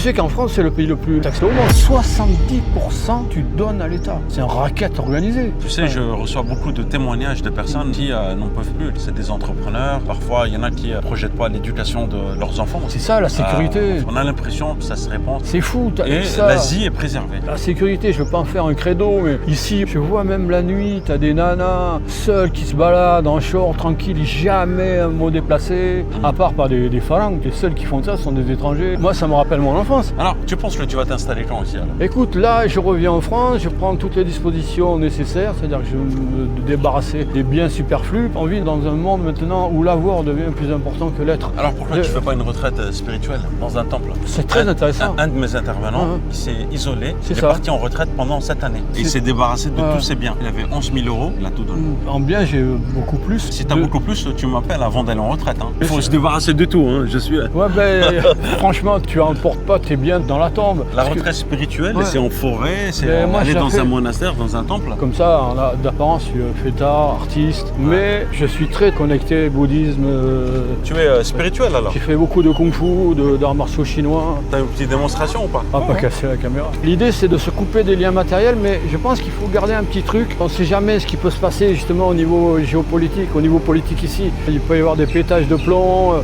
sais qu'en France, c'est le pays le plus taxé au monde. 70% tu donnes à l'État. C'est un racket organisé. Tu sais, je reçois beaucoup de témoignages de personnes qui n'en peuvent plus. C'est des entrepreneurs. Parfois, il y en a qui ne projettent pas l'éducation de leurs enfants. C'est ça, la sécurité. On a l'impression que ça se répand. C'est fou. Et l'Asie est préservée. La sécurité, je ne veux pas en faire un credo, mais ici, je vois même la nuit, tu as des nanas seules qui se baladent en short, tranquille, jamais un mot déplacé, à part par des phalanges. Les seuls qui font ça sont des étrangers. Moi, ça me rappelle mon enfance. Alors, tu penses que tu vas t'installer quand ici alors? Écoute, là, je reviens en France, je prends toutes les dispositions nécessaires, c'est-à-dire que je vais me débarrasser des biens superflus. On vit dans un monde maintenant où l'avoir devient plus important que l'être. Alors pourquoi tu ne fais pas une retraite spirituelle dans un temple? C'est très intéressant. Un de mes intervenants, il s'est isolé, il est ça. parti en retraite pendant cette année. Et il s'est débarrassé de tous ses biens. Il avait 11 000 €, il a tout donné. En bien, j'ai beaucoup plus. Si tu as beaucoup plus, tu m'appelles avant d'aller en retraite. Il faut se débarrasser de tout, je suis... Ouais, ben, franchement, tu n'emportes pas tes biens dans la tombe. La retraite spirituelle, c'est en forêt, c'est aller dans un monastère, dans un temple. Comme ça, d'apparence, je suis fêtard, artiste, mais je suis très connecté bouddhisme. Tu es spirituel alors? J'ai fait beaucoup de kung-fu, d'arts martiaux chinois. T'as une petite démonstration ou pas? Pas casser la caméra. L'idée, c'est de se couper des liens matériels, mais je pense qu'il faut garder un petit truc. On ne sait jamais ce qui peut se passer justement au niveau géopolitique, au niveau politique ici. Il peut y avoir des pétages de plomb.